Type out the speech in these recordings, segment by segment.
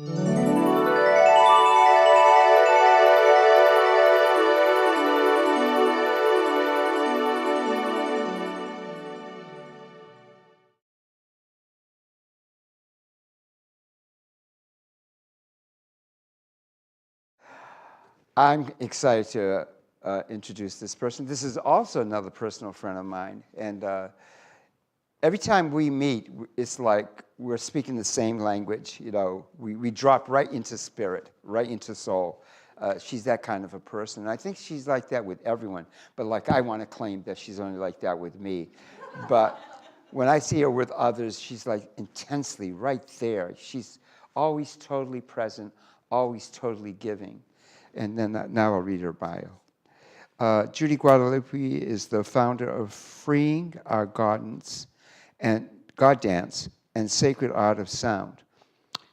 I'm excited to introduce this person. This is also another personal friend of mine. And every time we meet, it's like we're speaking the same language. You know, we drop right into spirit, right into soul. She's that kind of a person. And I think she's like that with everyone. But like, I want to claim that she's only like that with me. But when I see her with others, she's like intensely right there. She's always totally present, always totally giving. And then now I'll read her bio. Judy Guadalupe is the founder of Freeing Our Gardens and God Dance and Sacred Art of Sound.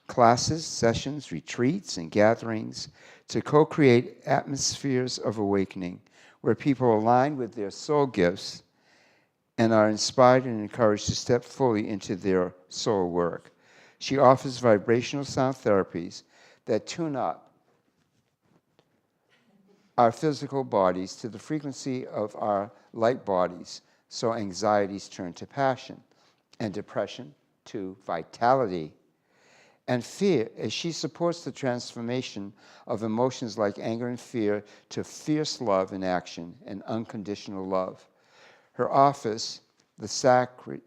Classes, sessions, retreats, and gatherings to co-create atmospheres of awakening where people align with their soul gifts and are inspired and encouraged to step fully into their soul work. She offers vibrational sound therapies that tune up our physical bodies to the frequency of our light bodies, so anxieties turn to passion, and depression to vitality, and fear, as she supports the transformation of emotions like anger and fear to fierce love in action and unconditional love. Her office, the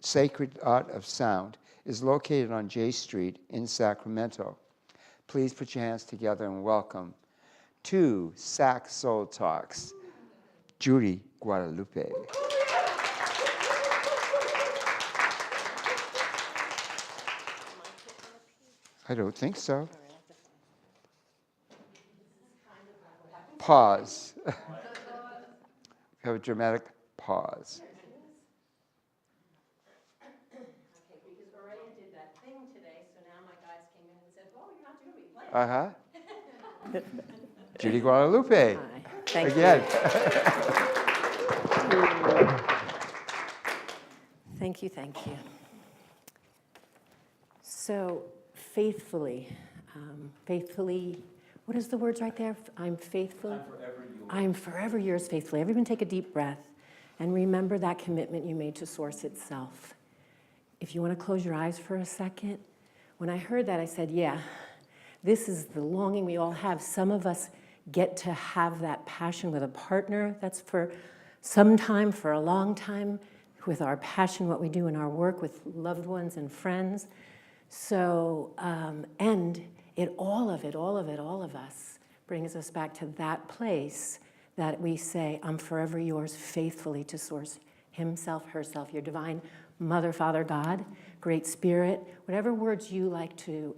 Sacred Art of Sound, is located on J Street in Sacramento. Please put your hands together and welcome to Sac Soul Talks, Judy Guadalupe. I don't think so. Pause. Have a dramatic pause. Okay, because Araya did that thing today, so now my guys came in and said, well, you're not doing me. Uh-huh. Judy Guadalupe. Hi. Thank Again. Thank you, thank you. So, faithfully, what is the words right there? I'm faithful. I'm forever yours. I'm forever yours faithfully. Everyone take a deep breath and remember that commitment you made to Source itself. If you want to close your eyes for a second, when I heard that, I said, yeah, this is the longing we all have. Some of us get to have that passion with a partner that's for some time, for a long time, with our passion, what we do in our work with loved ones and friends. So, and all of us brings us back to that place that we say, I'm forever yours faithfully to Source himself, herself, your divine Mother, Father, God, Great Spirit, whatever words you like to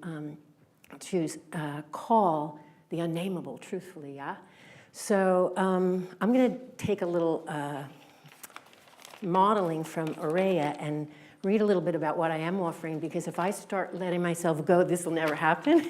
call the unnameable, truthfully, yeah? So I'm going to take a little modeling from Araya and read a little bit about what I am offering, because if I start letting myself go, this will never happen.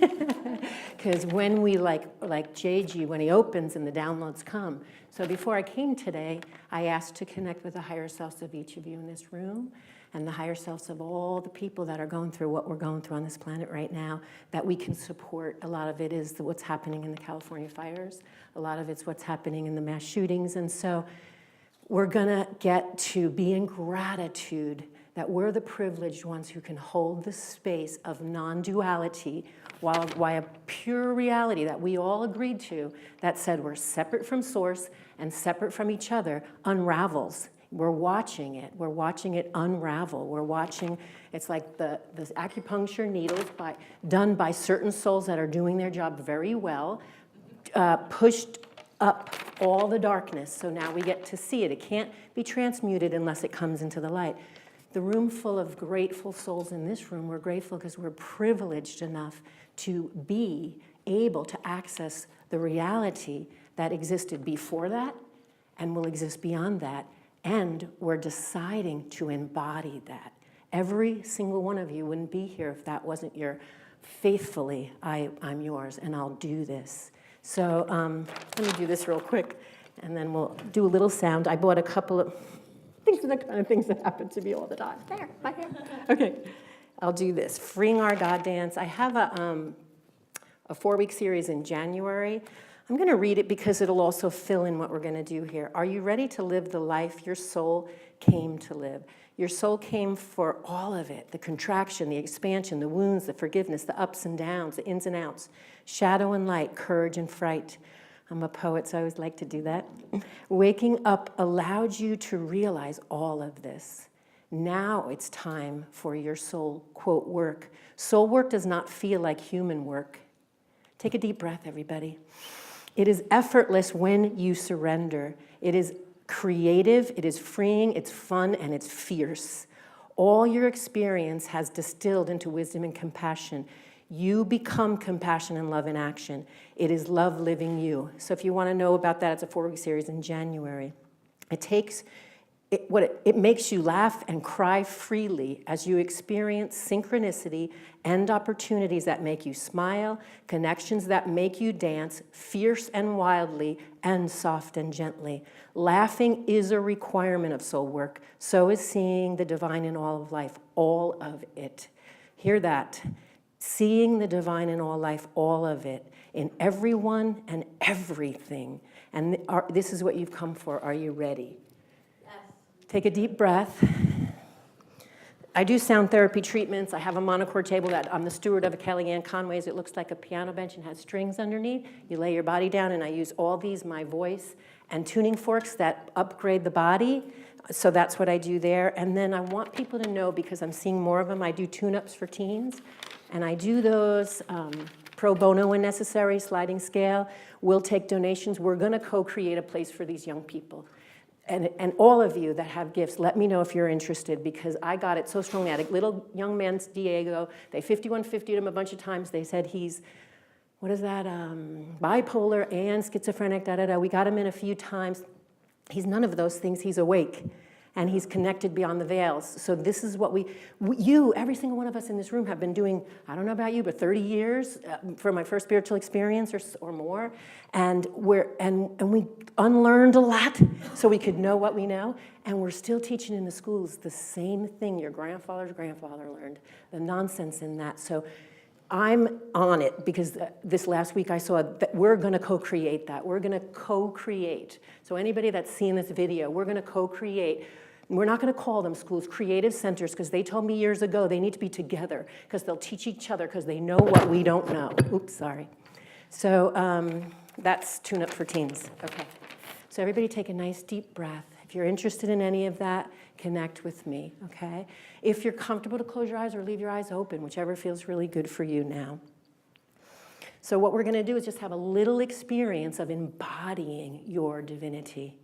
Because when we, like JG, when he opens and the downloads come. So before I came today, I asked to connect with the higher selves of each of you in this room, and the higher selves of all the people that are going through what we're going through on this planet right now, that we can support. A lot of it is what's happening in the California fires. A lot of it's what's happening in the mass shootings. And so we're gonna get to be in gratitude that we're the privileged ones who can hold the space of non-duality while a pure reality that we all agreed to, that said we're separate from Source and separate from each other, unravels. We're watching it unravel. We're watching, it's like the acupuncture needles done by certain souls that are doing their job very well, pushed up all the darkness, so now we get to see it. It can't be transmuted unless it comes into the light. The room full of grateful souls in this room, we're grateful because we're privileged enough to be able to access the reality that existed before that and will exist beyond that. And we're deciding to embody that. Every single one of you wouldn't be here if that wasn't your faithfully, I'm yours, and I'll do this. So let me do this real quick, and then we'll do a little sound. I bought a couple of, these are the kind of things that happen to me all the time. There, my hair. Okay, I'll do this. Freeing Our God Dance. I have a 4-week series in January. I'm going to read it because it'll also fill in what we're going to do here. Are you ready to live the life your soul came to live? Your soul came for all of it, the contraction, the expansion, the wounds, the forgiveness, the ups and downs, the ins and outs, shadow and light, courage and fright. I'm a poet, so I always like to do that. Waking up allowed you to realize all of this. Now it's time for your soul, quote, work. Soul work does not feel like human work. Take a deep breath, everybody. It is effortless when you surrender. It is creative, it is freeing, it's fun, and it's fierce. All your experience has distilled into wisdom and compassion. You become compassion and love in action. It is love living you. So if you want to know about that, it's a 4-week series in January. It makes you laugh and cry freely as you experience synchronicity and opportunities that make you smile, connections that make you dance, fierce and wildly, and soft and gently. Laughing is a requirement of soul work. So is seeing the divine in all of life, all of it. Hear that. Seeing the divine in all life, all of it, in everyone and everything. And this is what you've come for. Are you ready? Take a deep breath. I do sound therapy treatments. I have a monochord table that I'm the steward of at Kellyanne Conway's. It looks like a piano bench and has strings underneath. You lay your body down, and I use all these, my voice, and tuning forks that upgrade the body. So that's what I do there. And then I want people to know, because I'm seeing more of them, I do tune-ups for teens. And I do those pro bono when necessary, sliding scale. We'll take donations. We're going to co-create a place for these young people. And all of you that have gifts, let me know if you're interested, because I got it so strongly. I had a little young man, Diego. They 5150'd him a bunch of times. They said he's, bipolar and schizophrenic, da-da-da. We got him in a few times. He's none of those things. He's awake. And he's connected beyond the veils. So this is what every single one of us in this room have been doing, I don't know about you, but 30 years for my first spiritual experience or more. And we unlearned a lot so we could know what we know. And we're still teaching in the schools the same thing your grandfather's grandfather learned, the nonsense in that. So I'm on it because this last week I saw that we're going to co-create that. We're going to co-create. So anybody that's seen this video, we're going to co-create. We're not going to call them schools, creative centers, because they told me years ago they need to be together because they'll teach each other because they know what we don't know. Oops, sorry. So that's Tune Up for Teens. Okay. So everybody take a nice deep breath. If you're interested in any of that, connect with me, okay? If you're comfortable to close your eyes or leave your eyes open, whichever feels really good for you now. So what we're going to do is just have a little experience of embodying your divinity,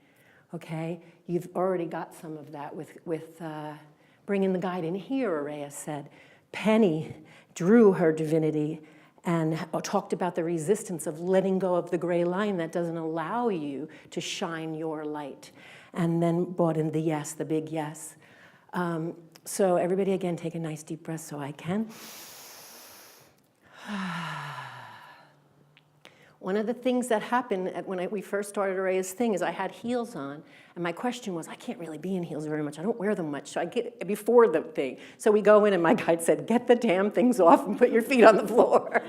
okay? You've already got some of that with bringing the guide in here, Araya said. Penny drew her divinity and talked about the resistance of letting go of the gray line that doesn't allow you to shine your light. And then brought in the yes, the big yes. So everybody, again, take a nice deep breath so I can. One of the things that happened when we first started Araya's thing is I had heels on, and my question was, I can't really be in heels very much. I don't wear them much, so I get before the thing. So we go in, and my guide said, get the damn things off and put your feet on the floor.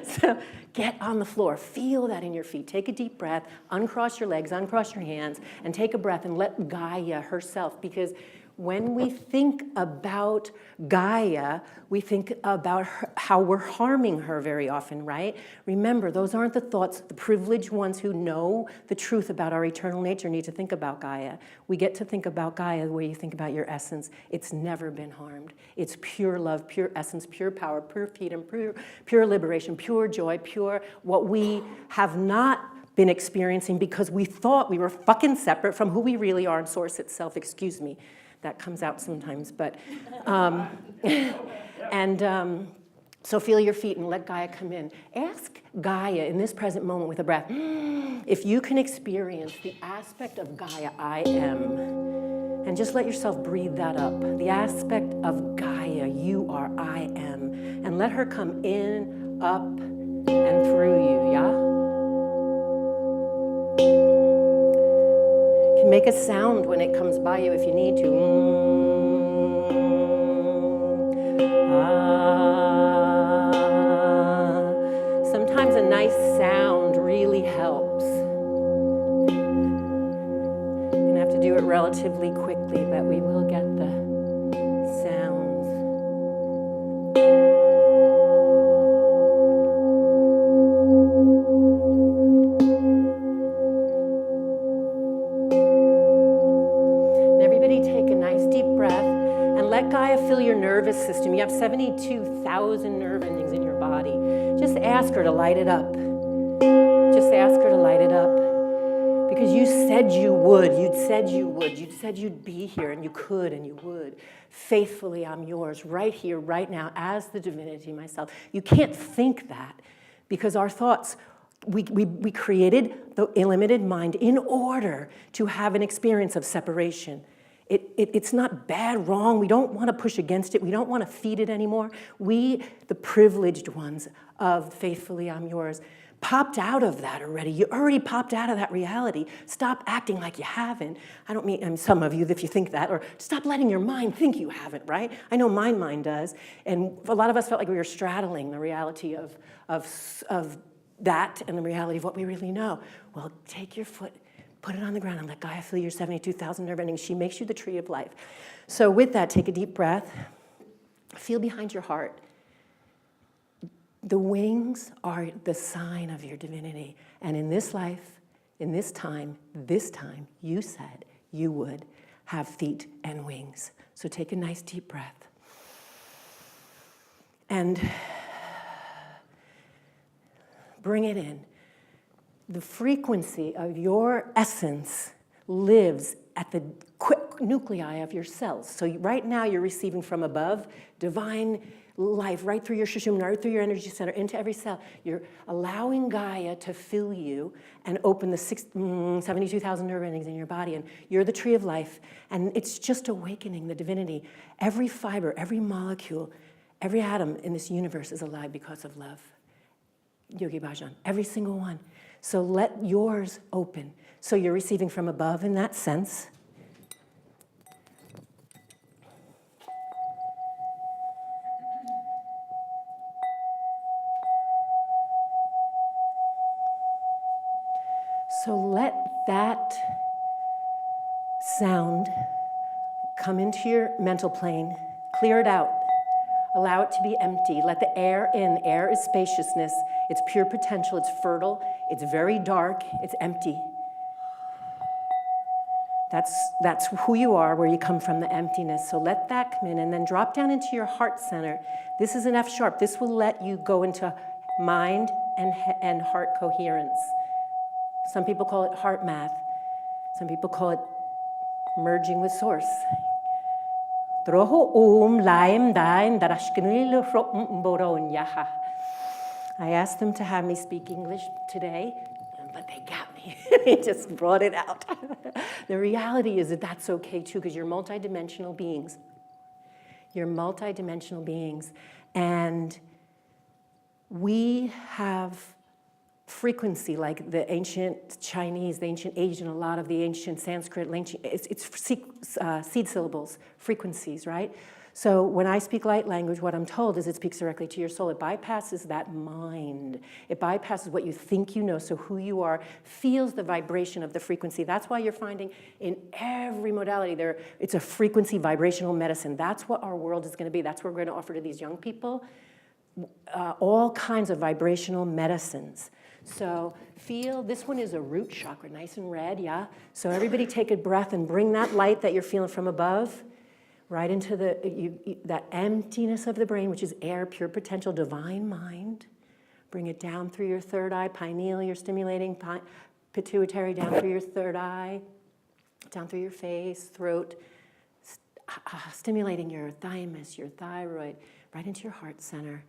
So get on the floor. Feel that in your feet. Take a deep breath. Uncross your legs, uncross your hands, and take a breath and let Gaia herself, because when we think about Gaia, we think about how we're harming her very often, right? Remember, those aren't the thoughts. The privileged ones who know the truth about our eternal nature need to think about Gaia. We get to think about Gaia the way you think about your essence. It's never been harmed. It's pure love, pure essence, pure power, pure freedom, pure liberation, pure joy, pure what we have not been experiencing because we thought we were fucking separate from who we really are in Source itself. Excuse me. That comes out sometimes, but, so feel your feet and let Gaia come in. Ask Gaia in this present moment with a breath, if you can experience the aspect of Gaia, I am, and just let yourself breathe that up. The aspect of Gaia, you are, I am, and let her come in, up, and through you, yeah? Make a sound when it comes by you if you need to. sometimes a nice sound really helps. You're going to have to do it relatively quickly, but we will get the sounds. And everybody take a nice deep breath and let Gaia fill your nervous system. You have 72,000 nerve endings in your body. Just ask her to light it up. Just ask her to light it up. Because you said you would. You'd said you would. You'd said you'd be here, and you could, and you would. Faithfully, I'm yours, right here, right now, as the divinity myself. You can't think that, because our thoughts, we created the illimited mind in order to have an experience of separation. It's not bad, wrong. We don't want to push against it. We don't want to feed it anymore. We, the privileged ones of faithfully, I'm yours, popped out of that already. You already popped out of that reality. Stop acting like you haven't. I don't mean some of you if you think that, or stop letting your mind think you haven't, right? I know my mind does. And a lot of us felt like we were straddling the reality of that and the reality of what we really know. Well, take your foot, put it on the ground, and let Gaia fill your 72,000 nerve endings. She makes you the tree of life. So with that, take a deep breath. Feel behind your heart. The wings are the sign of your divinity. And in this life, in this time, you said you would have feet and wings. So take a nice deep breath. And bring it in. The frequency of your essence lives at the quick nuclei of your cells. So right now you're receiving from above divine life right through your shushum, right through your energy center, into every cell. You're allowing Gaia to fill you and open the 72,000 nerve endings in your body. And you're the tree of life. And it's just awakening the divinity. Every fiber, every molecule, every atom in this universe is alive because of love. Yogi Bhajan, every single one. So let yours open. So you're receiving from above in that sense. So let that sound come into your mental plane, clear it out, allow it to be empty, let the air in. Air is spaciousness, it's pure potential, it's fertile, it's very dark, it's empty. That's who you are, where you come from, the emptiness. So let that come in, and then drop down into your heart center. This is an F sharp. This will let you go into mind and heart coherence. Some people call it heart math. Some people call it merging with source. I asked them to have me speak English today, but they got me. They just brought it out. The reality is that that's okay too, because you're multidimensional beings. You're multidimensional beings. And we have frequency, like the ancient Chinese, the ancient Asian, a lot of the ancient Sanskrit, it's seed syllables, frequencies, right? So when I speak light language, what I'm told is it speaks directly to your soul. It bypasses that mind. It bypasses what you think you know, so who you are feels the vibration of the frequency. That's why you're finding in every modality it's a frequency vibrational medicine. That's what our world is going to be. That's what we're going to offer to these young people. All kinds of vibrational medicines. So feel, this one is a root chakra, nice and red, yeah? So everybody take a breath and bring that light that you're feeling from above right into that emptiness of the brain, which is air, pure potential, divine mind. Bring it down through your third eye, pineal, you're stimulating, pituitary down through your third eye, down through your face, throat, stimulating your thymus, your thyroid, right into your heart center.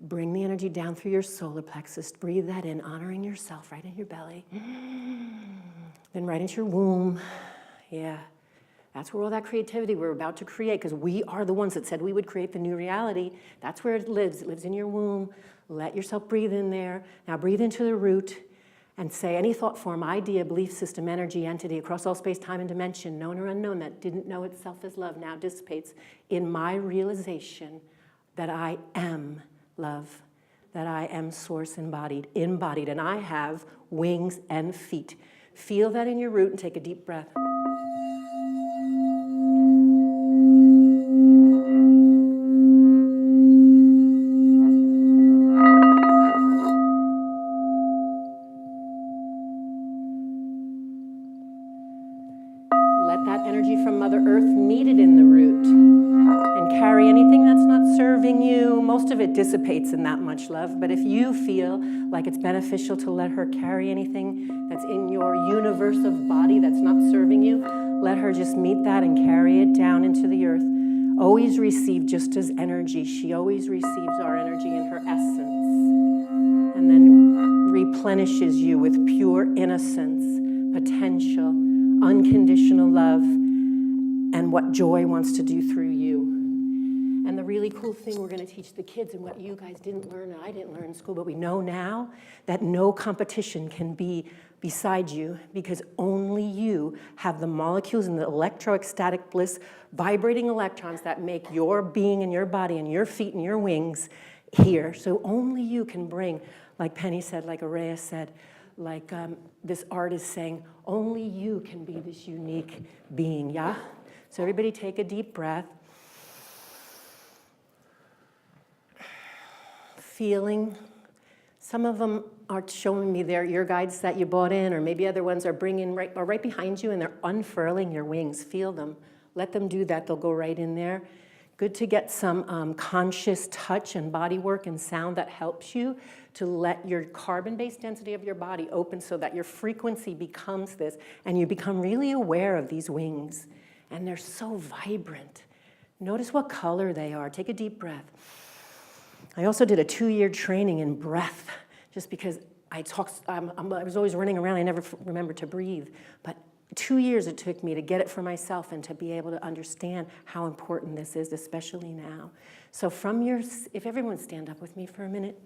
Bring the energy down through your solar plexus. Breathe that in, honoring yourself right in your belly. Then right into your womb. Yeah. That's where all that creativity we're about to create, because we are the ones that said we would create the new reality. That's where it lives. It lives in your womb. Let yourself breathe in there. Now breathe into the root and say any thought form, idea, belief system, energy, entity across all space, time, and dimension, known or unknown, that didn't know itself as love, now dissipates in my realization that I am love. that I am source embodied, and I have wings and feet. Feel that in your root and take a deep breath. Let that energy from Mother Earth meet it in the root and carry anything that's not serving you. Most of it dissipates in that much love, but if you feel like it's beneficial to let her carry anything that's in your universe of body that's not serving you, let her just meet that and carry it down into the earth. Always receive just as energy. She always receives our energy in her essence and then replenishes you with pure innocence, potential, unconditional love, and what joy wants to do through you. And the really cool thing we're going to teach the kids, and what you guys didn't learn and I didn't learn in school, but we know now, that no competition can be beside you, because only you have the molecules and the electroecstatic bliss vibrating electrons that make your being and your body and your feet and your wings here. So only you can bring, like Penny said, like Araya said, like this art is saying, only you can be this unique being, yeah? So everybody take a deep breath. Feeling, some of them are showing me their ear guides that you bought in, or maybe other ones are bringing right behind you and they're unfurling your wings. Feel them. Let them do that. They'll go right in there. Good to get some conscious touch and body work and sound that helps you to let your carbon-based density of your body open so that your frequency becomes this, and you become really aware of these wings. And they're so vibrant. Notice what color they are. Take a deep breath. I also did a 2-year training in breath, just because I was always running around. I never remembered to breathe. But 2 years it took me to get it for myself and to be able to understand how important this is, especially now. So from your, if everyone stand up with me for a minute.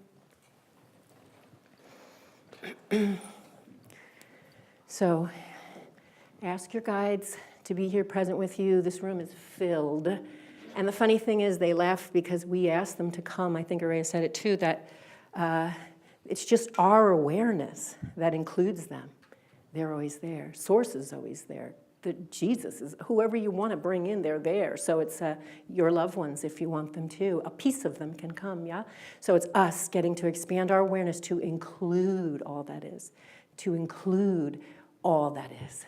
So ask your guides to be here present with you. This room is filled. And the funny thing is, they laugh because we asked them to come. I think Araya said it too, that it's just our awareness that includes them. They're always there. Source is always there. Jesus is, whoever you want to bring in, they're there. So it's your loved ones, if you want them to. A piece of them can come, yeah? So it's us getting to expand our awareness to include all that is, to include all that is.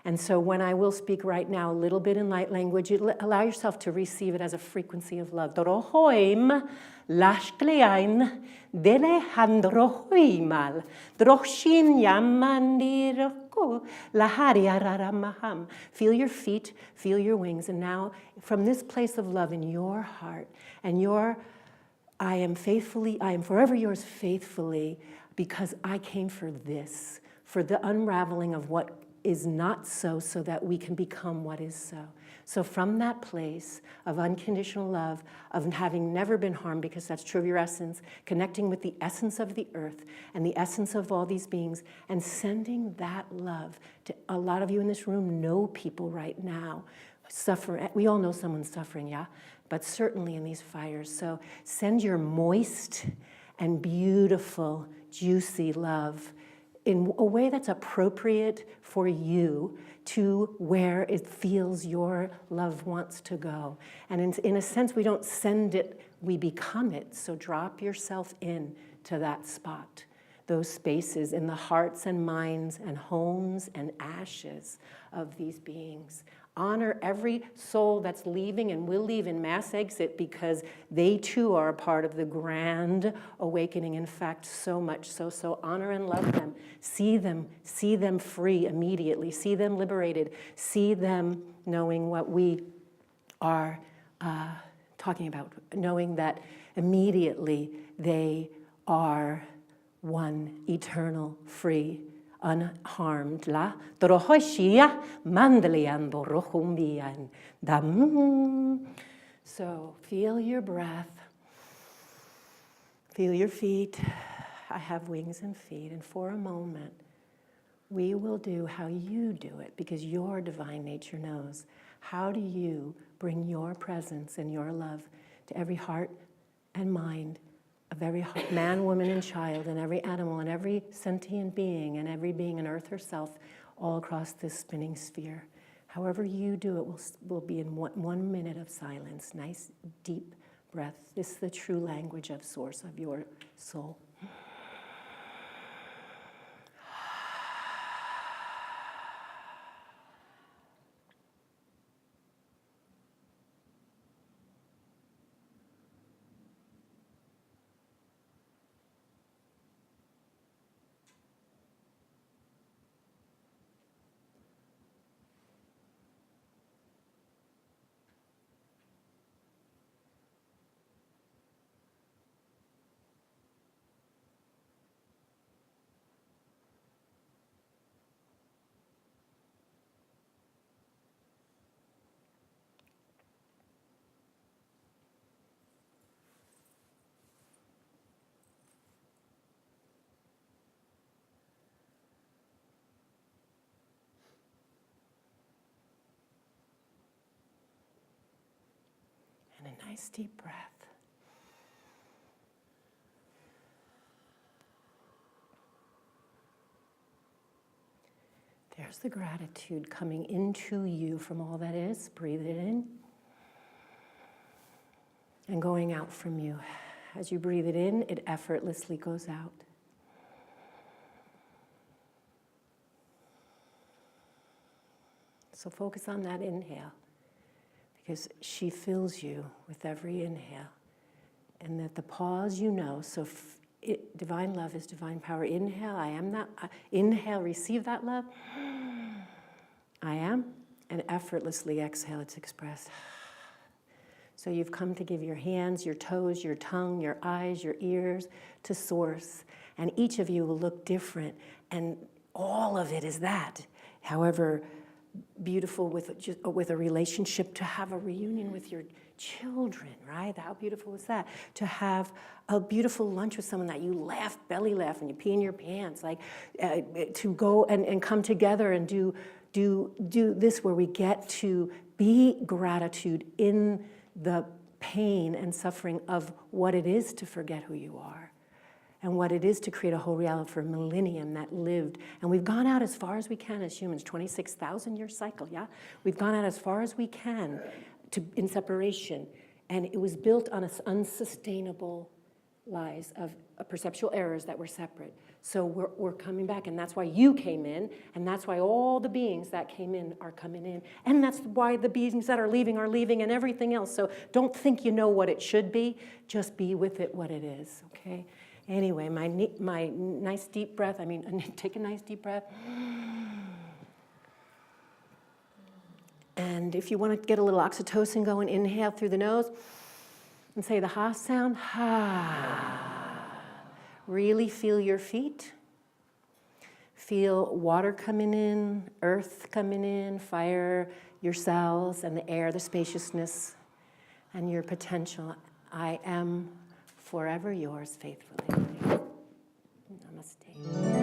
And so when I will speak right now a little bit in light language, allow yourself to receive it as a frequency of love. Drohoim lashklein delehandrohoimal droshin yamandiroko lahariararamaham. Feel your feet, feel your wings, and now from this place of love in your heart and I am forever yours faithfully, because I came for this, for the unraveling of what is not so that we can become what is so. So from that place of unconditional love, of having never been harmed, because that's true of your essence, connecting with the essence of the earth and the essence of all these beings, and sending that love to a lot of you in this room know people right now suffering. We all know someone's suffering, yeah? But certainly in these fires. So send your moist and beautiful, juicy love in a way that's appropriate for you to where it feels your love wants to go. And in a sense, we don't send it, we become it. So drop yourself in to that spot, those spaces in the hearts and minds and homes and ashes of these beings. Honor every soul that's leaving and will leave in mass exit, because they too are a part of the grand awakening. In fact, so much so honor and love them. See them free immediately. See them liberated. See them knowing what we are talking about, knowing that immediately they are one, eternal, free, unharmed. La drohoshia mandalian dorohumbian dam. So feel your breath, feel your feet. I have wings and feet, and for a moment we will do how you do it, because your divine nature knows. How do you bring your presence and your love to every heart and mind of every man, woman, and child, and every animal, and every sentient being, and every being on Earth herself, all across this spinning sphere. However you do it will be in 1 minute of silence. Nice, deep breath. This is the true language of Source, of your soul. And a nice deep breath. There's the gratitude coming into you from all that is. Breathe it in. And going out from you. As you breathe it in, it effortlessly goes out. So focus on that inhale, because she fills you with every inhale. And that the pause, you know, so divine love is divine power. Inhale, I am that. Inhale, receive that love. I am. And effortlessly exhale, it's expressed. So you've come to give your hands, your toes, your tongue, your eyes, your ears to Source. And each of you will look different. And all of it is that. However beautiful with a relationship, to have a reunion with your children, right? How beautiful was that? To have a beautiful lunch with someone that you laugh, belly laugh, and you pee in your pants. Like to go and come together and do this, where we get to be gratitude in the pain and suffering of what it is to forget who you are. And what it is to create a whole reality for a millennium that lived. And we've gone out as far as we can as humans, 26,000 year cycle, yeah? We've gone out as far as we can in separation. And it was built on unsustainable lies of perceptual errors that were separate. So we're coming back, and that's why you came in, and that's why all the beings that came in are coming in. And that's why the beings that are leaving, and everything else. So don't think you know what it should be, just be with it what it is, okay? Anyway, my nice deep breath, take a nice deep breath. And if you want to get a little oxytocin going, inhale through the nose and say the ha sound, ha. Really feel your feet. Feel water coming in, earth coming in, fire, your cells, and the air, the spaciousness, and your potential. I am forever yours faithfully. Namaste.